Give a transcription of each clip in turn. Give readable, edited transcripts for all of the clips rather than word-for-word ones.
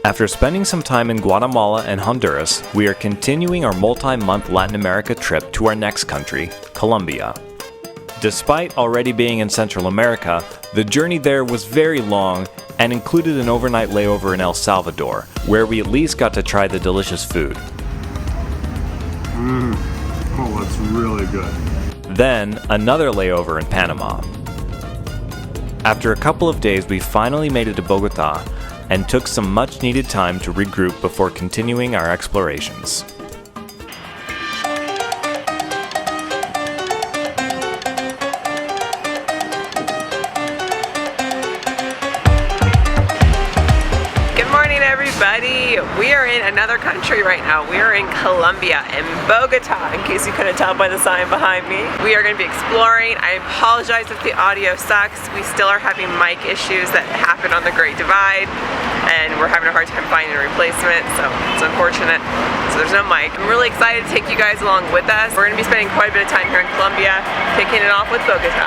After spending some time in Guatemala and Honduras, we are continuing our multi-month Latin America trip to our next country, Colombia. Despite already being in Central America, the journey there was very long and included an overnight layover in El Salvador, where we at least got to try the delicious food. Oh, that's really good. Then, another layover in Panama. After a couple of days, we finally made it to Bogota and took some much-needed time to regroup before continuing our explorations. Everybody, we are in another country right now. We are in Colombia, in Bogota, in case you couldn't tell by the sign behind me. We are going to be exploring. I apologize if the audio sucks. We still are having mic issues that happen on the Great Divide, and we're having a hard time finding a replacement, so it's unfortunate. So there's no mic. I'm really excited to take you guys along with us. We're going to be spending quite a bit of time here in Colombia, kicking it off with Bogota.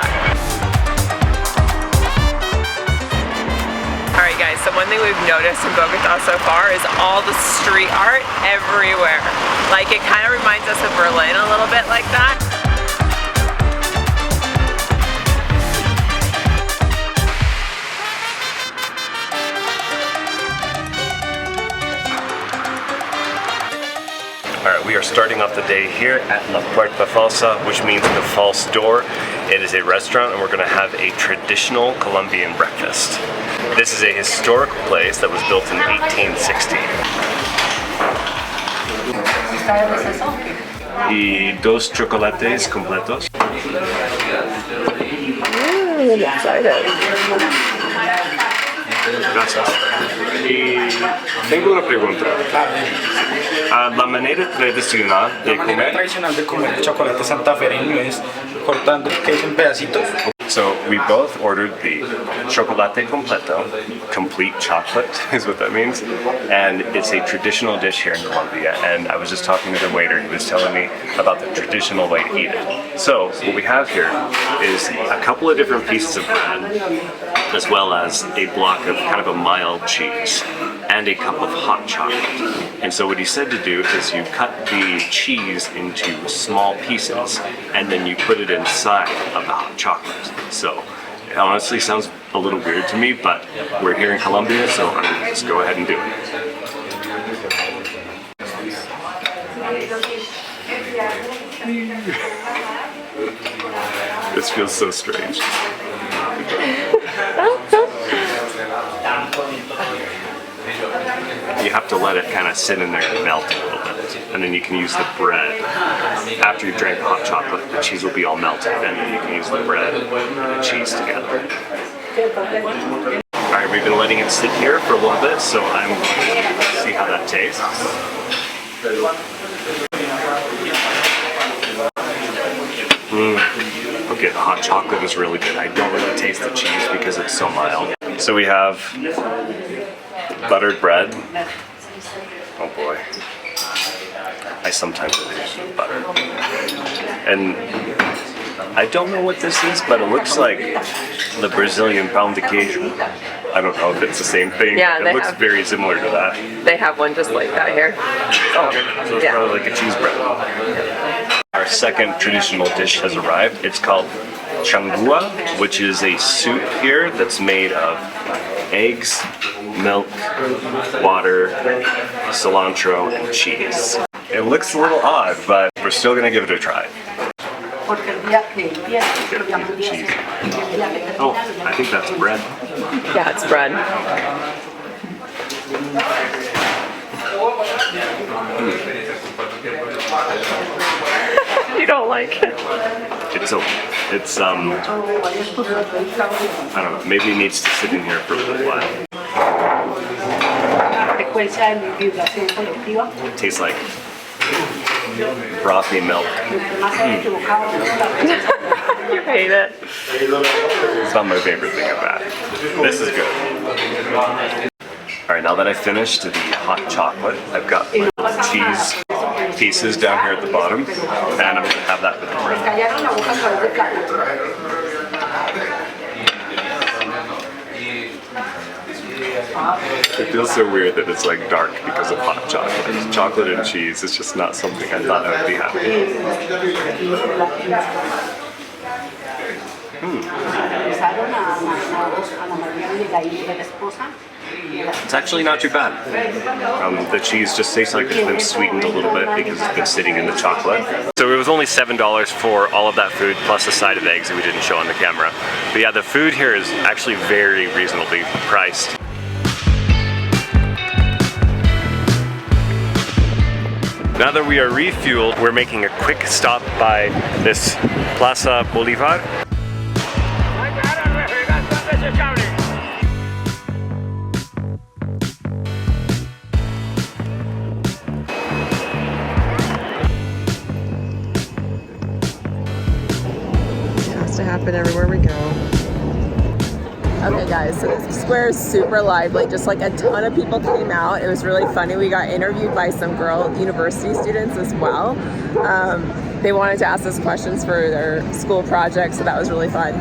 Alright guys, so one thing we've noticed in Bogota so far is all the street art everywhere. Like, it kind of reminds us of Berlin a little bit like that. Alright, we are starting off the day here at La Puerta Falsa, which means the false door. It is a restaurant and we're going to have a traditional Colombian breakfast. This is a historical place that was built in 1860. Y dos chocolates completos. I'm excited. Gracias. Y tengo una pregunta. La manera tradicional de comer. La manera tradicional de comer chocolate santafereño es cortando el queso en pedacitos. So we both ordered the chocolate completo, complete chocolate is what that means, and it's a traditional dish here in Colombia. And I was just talking to the waiter, he was telling me about the traditional way to eat it. So what we have here is a couple of different pieces of bread, as well as a block of kind of a mild cheese, and a cup of hot chocolate. And so what he said to do is you cut the cheese into small pieces, and then you put it inside of the hot chocolate. So it honestly sounds a little weird to me, but we're here in Colombia, so I'm gonna just go ahead and do it. This feels so strange. You have to let it kind of sit in there and melt a little bit, and then you can use the bread. After you've drank the hot chocolate, the cheese will be all melted, and then you can use the bread and the cheese together. Alright, we've been letting it sit here for a little bit, so I'm going to see how that tastes. Okay, the hot chocolate is really good. I don't really taste the cheese because it's so mild. So we have buttered bread. Oh boy. I sometimes eat butter. And I don't know what this is, but it looks like the Brazilian pão de queijo. I don't know if it's the same thing. Yeah, it looks very similar to that. They have one just like that here. Oh, okay. So it's probably like a cheese bread. Our second traditional dish has arrived. It's called changua, which is a soup here that's made of eggs, milk, water, cilantro, and cheese. It looks a little odd, but we're still gonna give it a try. Cheese. Oh, I think that's bread. Yeah, it's bread. You don't like it? It's I don't know, maybe it needs to sit in here for a little while. It tastes like frothy milk. You hate it. It's not my favorite thing about it. This is good. Alright, now that I finished the hot chocolate, I've got my little cheese pieces down here at the bottom, and I'm going to have that with the bread. It feels so weird that it's like dark because of hot chocolate. Chocolate and cheese is just not something I thought I would be having. It's actually not too bad. The cheese just tastes like it's been sweetened a little bit because it's been sitting in the chocolate. So it was only $7 for all of that food plus a side of eggs that we didn't show on the camera. But yeah, the food here is actually very reasonably priced. Now that we are refueled, we're making a quick stop by this Plaza Bolivar. To happen everywhere we go. Okay guys, so this square is super lively, just like a ton of people came out. It was really funny. We got interviewed by some girl university students as well. They wanted to ask us questions for their school projects, so that was really fun.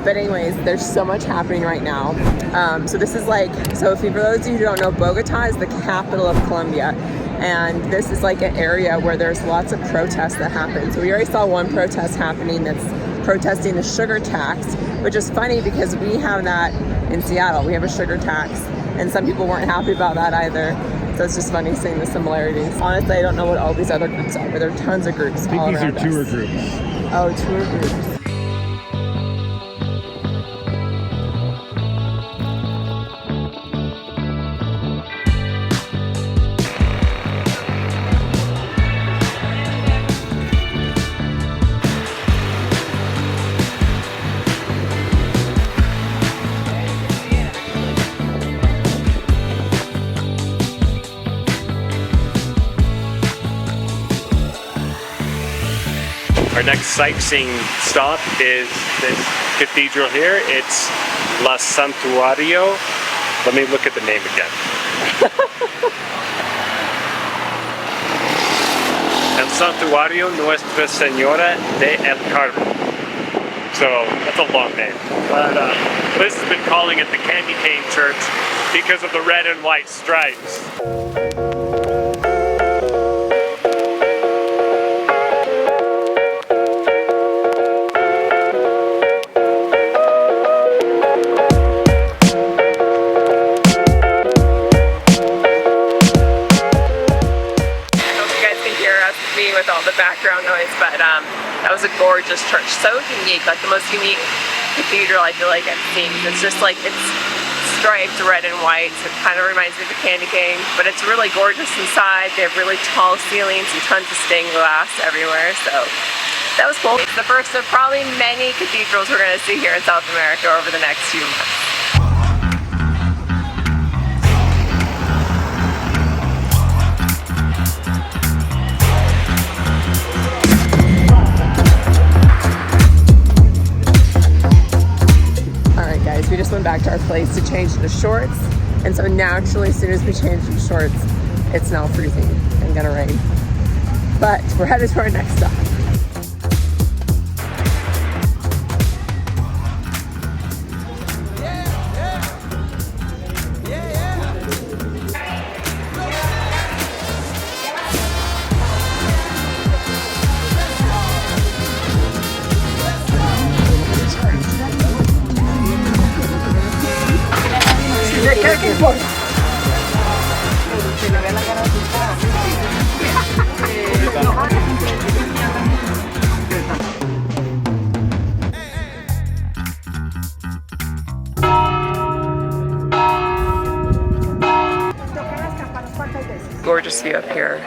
But anyways, there's so much happening right now. So this is like, so for those of you who don't know, Bogota is the capital of Colombia. And this is like an area where there's lots of protests that happen. So we already saw one protest happening that's protesting the sugar tax, which is funny because we have that in Seattle. We have a sugar tax, and some people weren't happy about that either. So it's just funny seeing the similarities. Honestly, I don't know what all these other groups are, but there are tons of groups all around us. I think these are tour groups. Oh, tour groups. Our next sightseeing stop is this cathedral here. It's La Santuario. Let me look at the name again. El Santuario Nuestra Señora de El Carmen. So that's a long name. But Liz has been calling it the Candy Cane Church because of the red and white stripes. With all the background noise, but that was a gorgeous church, so unique, like the most unique cathedral I feel like I've seen. It's just like, it's striped red and white, so it kind of reminds me of the candy cane, but it's really gorgeous inside. They have really tall ceilings and tons of stained glass everywhere, so that was cool. It's the first of probably many cathedrals we're going to see here in South America over the next few months. We just went back to our place to change into shorts, and so naturally as soon as we changed into shorts, it's now freezing and gonna rain. But we're headed to our next stop. Gorgeous view up here.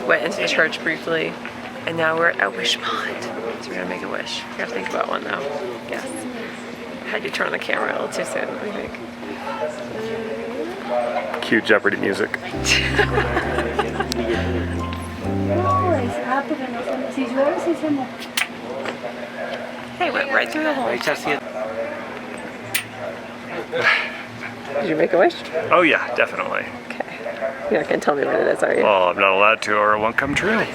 Went into the church briefly, and now we're at Wish Pond. So we're gonna make a wish. We gotta think about one though. Yes. I had to turn on the camera a little too soon, what do you think? Cue Jeopardy music. Hey, went right through the hole. Did you make a wish? Oh yeah, definitely. Okay. You're not gonna tell me what it is, are you? Well, I'm not allowed to, or it won't come true.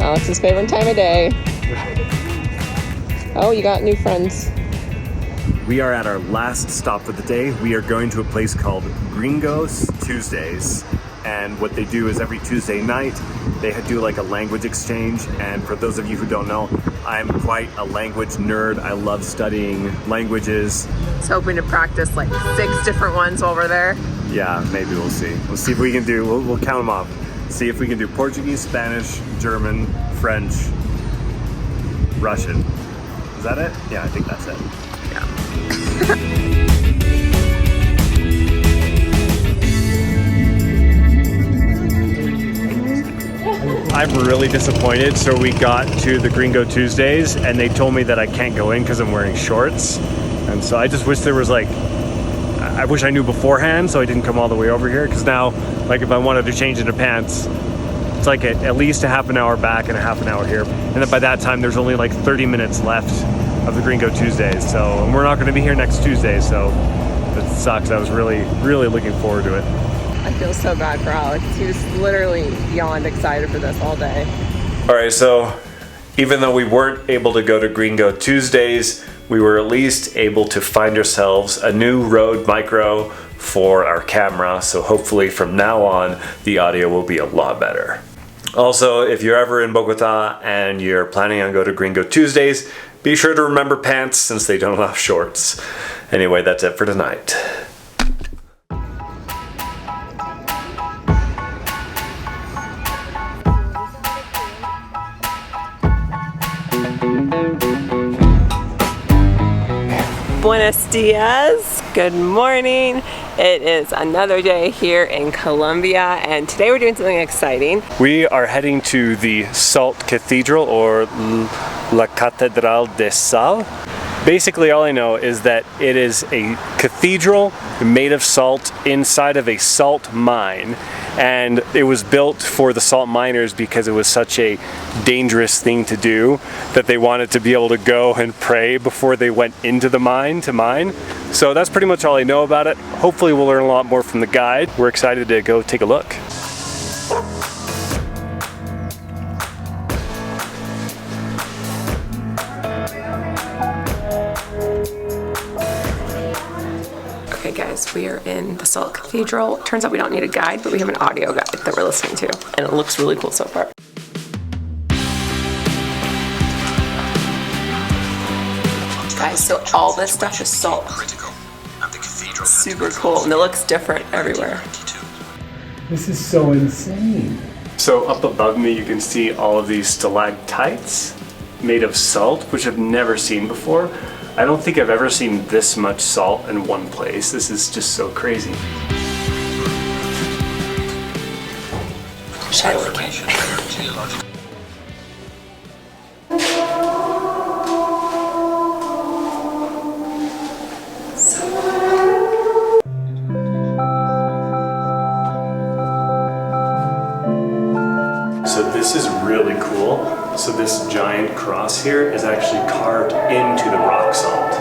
Alex's favorite time of day. Oh, you got new friends. We are at our last stop of the day. We are going to a place called Gringos Tuesdays. And what they do is every Tuesday night, they do like a language exchange. And for those of you who don't know, I'm quite a language nerd. I love studying languages. Just hoping to practice like 6 different ones while we're there. Yeah, maybe we'll see. We'll see if we can do, we'll count them off. See if we can do Portuguese, Spanish, German, French, Russian. Is that it? Yeah, I think that's it. I'm really disappointed. So we got to the Gringo Tuesdays and they told me that I can't go in because I'm wearing shorts. And so I just wish there was like, I wish I knew beforehand so I didn't come all the way over here, because now, like if I wanted to change into pants, it's like at least a half an hour back and a half an hour here. And then by that time there's only like 30 minutes left of the Gringo Tuesdays. So, and we're not gonna be here next Tuesday, so that sucks. I was really looking forward to it. I feel so bad for Alex. He was literally beyond excited for this all day. All right, so even though we weren't able to go to Gringo Tuesdays, we were at least able to find ourselves a new Rode Micro for our camera. So hopefully from now on, the audio will be a lot better. Also, if you're ever in Bogota and you're planning on going to Gringo Tuesdays, be sure to remember pants since they don't allow shorts. Anyway, that's it for tonight. Buenos dias, good morning. It is another day here in Colombia, and today we're doing something exciting. We are heading to the Salt Cathedral, or La Catedral de Sal. Basically all I know is that it is a cathedral made of salt inside of a salt mine, and it was built for the salt miners because it was such a dangerous thing to do that they wanted to be able to go and pray before they went into the mine to mine. So that's pretty much all I know about it. Hopefully we'll learn a lot more from the guide. We're excited to go take a look. Okay guys, we are in the Salt Cathedral. Turns out we don't need a guide, but we have an audio guide that we're listening to, and it looks really cool so far. Guys, so all this stuff is salt. Super cool, and it looks different everywhere. This is so insane. So up above me you can see all of these stalactites made of salt, which I've never seen before. I don't think I've ever seen this much salt in one place. This is just so crazy. So this is really cool. So this giant cross here is actually carved into the rock salt.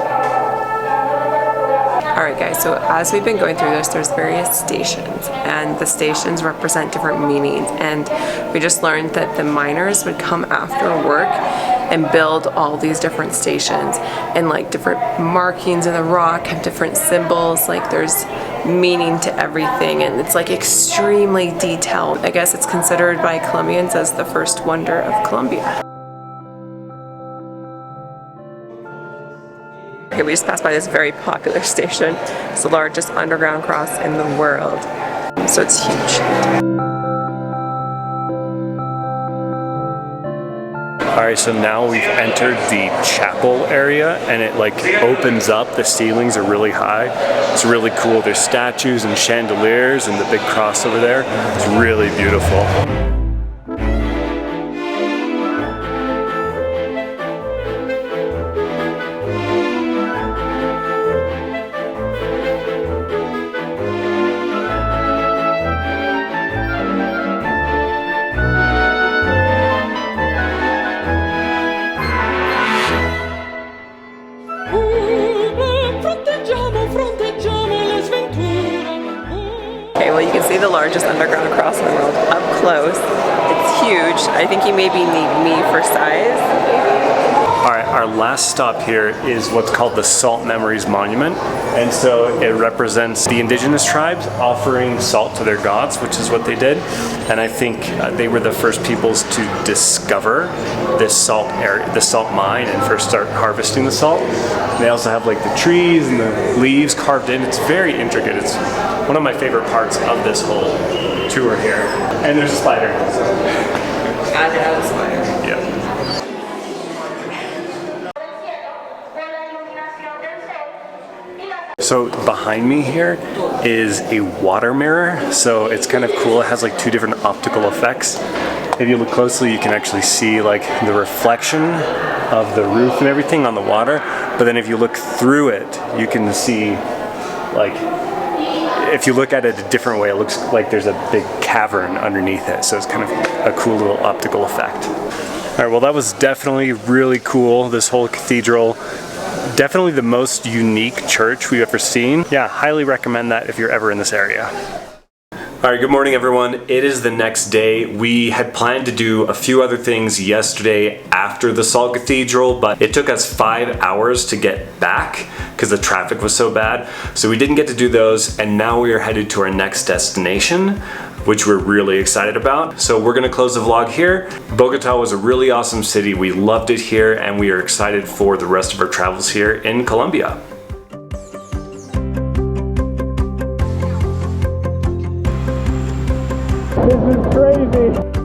Alright guys, so as we've been going through this, there's various stations, and the stations represent different meanings, and we just learned that the miners would come after work and build all these different stations, and like different markings in the rock have different symbols, like there's meaning to everything, and it's like extremely detailed. I guess it's considered by Colombians as the first wonder of Colombia. Okay, we just passed by this very popular station. It's the largest underground cross in the world, so it's huge. Alright, so now we've entered the chapel area, and it like opens up. The ceilings are really high. It's really cool. There's statues and chandeliers and the big cross over there. It's really beautiful. largest underground crossing in the world up close. It's huge. I think you maybe need me for size. Alright, our last stop here is what's called the Salt Memories Monument. And so it represents the indigenous tribes offering salt to their gods, which is what they did. And I think they were the first peoples to discover this salt area, the salt mine, and first start harvesting the salt. And they also have like the trees and the leaves carved in. It's very intricate. It's one of my favorite parts of this whole tour here. And there's a spider. Gotta have a spider. Yeah. So behind me here is a water mirror, so it's kind of cool. It has like two different optical effects. If you look closely, you can actually see like the reflection of the roof and everything on the water, but then if you look through it, you can see like, if you look at it a different way, it looks like there's a big cavern underneath it, so it's kind of a cool little optical effect. Alright, well that was definitely really cool, this whole cathedral. Definitely the most unique church we've ever seen. Yeah, highly recommend that if you're ever in this area. Alright, good morning everyone. It is the next day. We had planned to do a few other things yesterday after the Salt Cathedral, but it took us 5 hours to get back because the traffic was so bad. So we didn't get to do those, and now we are headed to our next destination, which we're really excited about. So we're gonna close the vlog here. Bogota was a really awesome city. We loved it here, and we are excited for the rest of our travels here in Colombia. This is crazy.